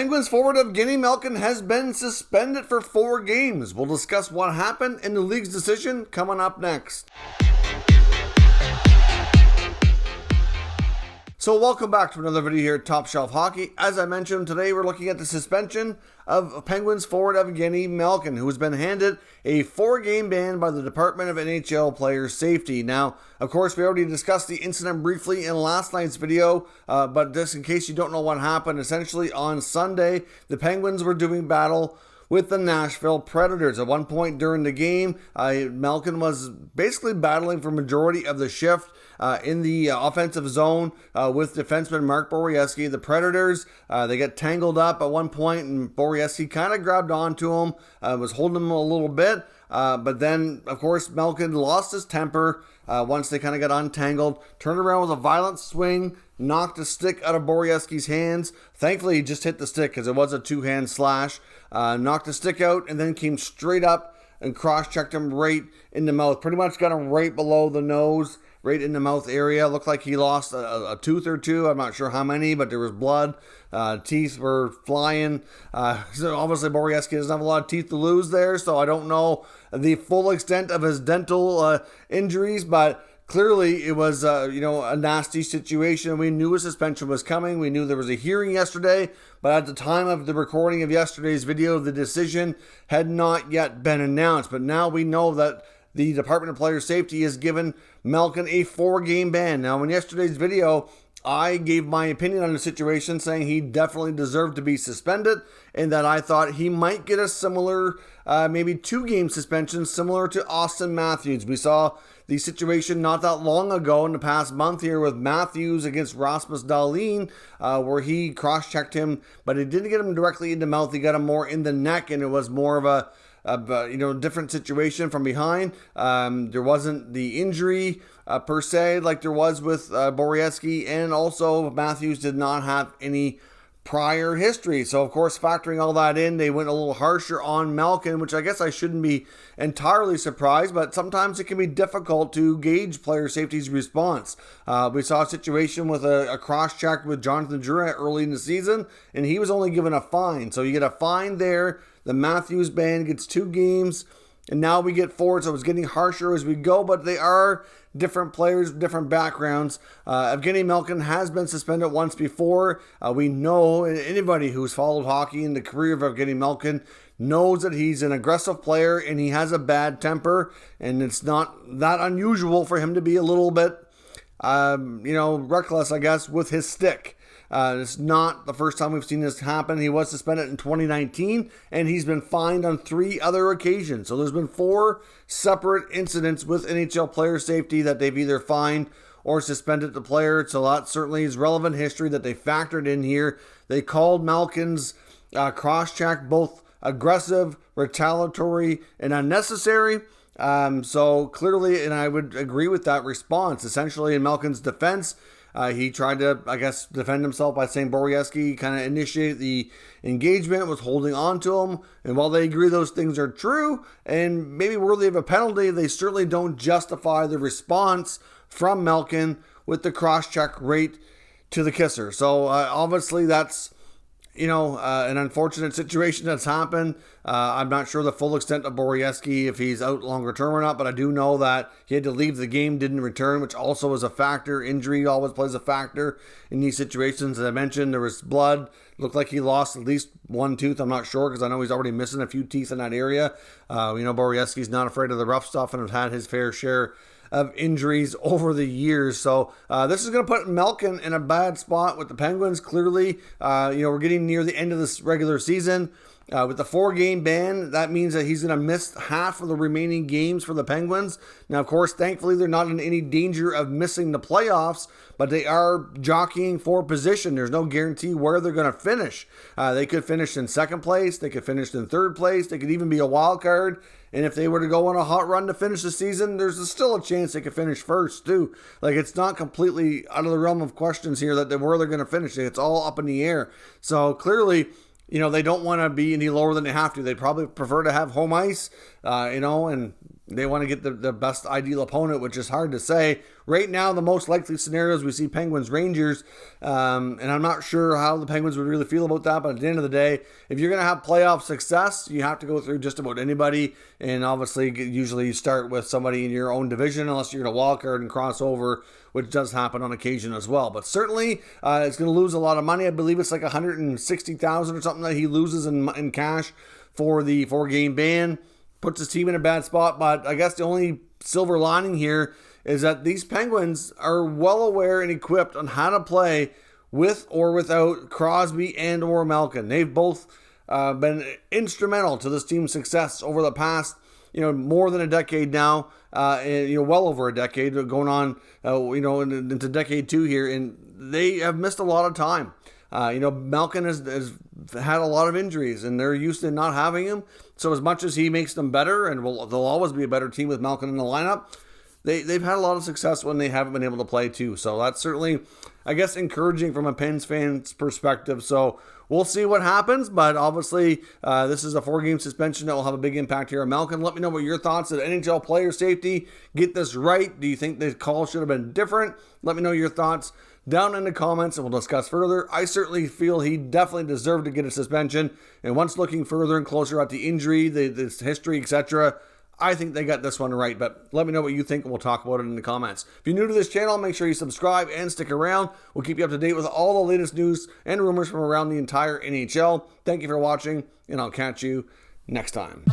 Penguins forward Evgeny Malkin has been suspended for 4 games. We'll discuss what happened in the league's decision coming up next. So welcome back to another video here at Top Shelf Hockey. As I mentioned, today we're looking at the suspension of Penguins forward Evgeny Malkin, who has been handed a 4-game ban by the Department of NHL Player Safety. Now, of course, we already discussed the incident briefly in last night's video, but just in case you don't know what happened, essentially on Sunday, the Penguins were doing battle with the Nashville Predators. At one point during the game, Malkin was basically battling for majority of the shift in the offensive zone with defenseman Mark Borowiecki. The Predators, they get tangled up at one point, and Borowiecki kind of grabbed onto him, was holding him a little bit, but then, of course, Malkin lost his temper once they kind of got untangled, turned around with a violent swing, knocked a stick out of Borowiecki's hands. Thankfully, he just hit the stick because it was a 2-hand slash. Knocked the stick out and then came straight up and cross-checked him right in the mouth. Pretty much got him right below the nose, right in the mouth area. Looked like he lost a tooth or two. I'm not sure how many, but there was blood. Teeth were flying. So obviously, Borowiecki doesn't have a lot of teeth to lose there, so I don't know the full extent of his dental injuries, but clearly, it was, a nasty situation. We knew a suspension was coming. We knew there was a hearing yesterday, but at the time of the recording of yesterday's video, the decision had not yet been announced. But now we know that the Department of Player Safety has given Malkin a 4-game ban. Now, in yesterday's video, I gave my opinion on the situation, saying he definitely deserved to be suspended, and that I thought he might get a similar, maybe 2-game suspension, similar to Auston Matthews. We saw the situation not that long ago in the past month here with Matthews against Rasmus Dahlin, where he cross-checked him, but it didn't get him directly in the mouth. He got him more in the neck, and it was more of a different situation from behind. There wasn't the injury per se like there was with Borowiecki, and also Matthews did not have any prior history. So, of course, factoring all that in, they went a little harsher on Malkin, which I guess I shouldn't be entirely surprised, but sometimes it can be difficult to gauge player safety's response. We saw a situation with a cross-check with Jonathan Drouin early in the season, and he was only given a fine. So you get a fine there. The Matthews ban gets 2 games, and now we get 4, so it's getting harsher as we go, but they are different players, different backgrounds. Evgeny Malkin has been suspended once before. We know, anybody who's followed hockey in the career of Evgeny Malkin knows that he's an aggressive player and he has a bad temper, and it's not that unusual for him to be a little bit, reckless, I guess, with his stick. It's not the first time we've seen this happen. He was suspended in 2019, and he's been fined on 3 other occasions. So there's been 4 separate incidents with NHL player safety that they've either fined or suspended the player. So that certainly is relevant history that they factored in here. They called Malkin's cross-check both aggressive, retaliatory, and unnecessary. So clearly, and I would agree with that response. Essentially, in Malkin's defense, he tried to, I guess, defend himself by saying Borowiecki kind of initiated the engagement, was holding on to him. And while they agree those things are true and maybe worthy of a penalty, they certainly don't justify the response from Malkin with the cross-check rate to the kisser. So obviously that's an unfortunate situation that's happened. I'm not sure the full extent of Borowiecki, if he's out longer term or not, but I do know that he had to leave the game, didn't return, which also is a factor. Injury always plays a factor in these situations. As I mentioned, there was blood. Looked like he lost at least 1 tooth. I'm not sure because I know he's already missing a few teeth in that area. Borowiecki's not afraid of the rough stuff and has had his fair share of injuries over the years. So this is going to put Malkin in a bad spot with the Penguins. Clearly, we're getting near the end of this regular season. With the 4-game ban, that means that he's going to miss half of the remaining games for the Penguins. Now, of course, thankfully, they're not in any danger of missing the playoffs, but they are jockeying for position. There's no guarantee where they're going to finish. They could finish in 2nd place. They could finish in 3rd place. They could even be a wild card. And if they were to go on a hot run to finish the season, there's still a chance they could finish first, too. Like, it's not completely out of the realm of questions here that where they're going to finish. It's all up in the air. So, clearly, they don't want to be any lower than they have to. They'd probably prefer to have home ice. and they want to get the best ideal opponent, which is hard to say. Right now, the most likely scenarios we see Penguins Rangers, and I'm not sure how the Penguins would really feel about that, but at the end of the day, if you're going to have playoff success, you have to go through just about anybody, and obviously usually you start with somebody in your own division, unless you're going to wild card and cross over, which does happen on occasion as well. But certainly, it's going to lose a lot of money. I believe it's like $160,000 or something that he loses in cash for the 4-game ban. Puts his team in a bad spot, but I guess the only silver lining here is that these Penguins are well aware and equipped on how to play with or without Crosby and or Malkin. They've both been instrumental to this team's success over the past, more than a decade now, well over a decade, going on, into decade 2 here, and they have missed a lot of time. Malkin has had a lot of injuries, and they're used to not having him. So as much as he makes them better, and they'll always be a better team with Malkin in the lineup, they've had a lot of success when they haven't been able to play too. So that's certainly, I guess, encouraging from a Pens fan's perspective. So we'll see what happens, but obviously this is a 4-game suspension that will have a big impact here on Malkin. Let me know what your thoughts on NHL player safety. Get this right. Do you think the call should have been different? Let me know your thoughts down in the comments, and we'll discuss further. I certainly feel he definitely deserved to get a suspension, and once looking further and closer at the injury, the history, etc., I think they got this one right. But let me know what you think, and we'll talk about it in the comments. If you're new to this channel, make sure you subscribe and stick around. We'll keep you up to date with all the latest news and rumors from around the entire NHL. Thank you for watching, and I'll catch you next time.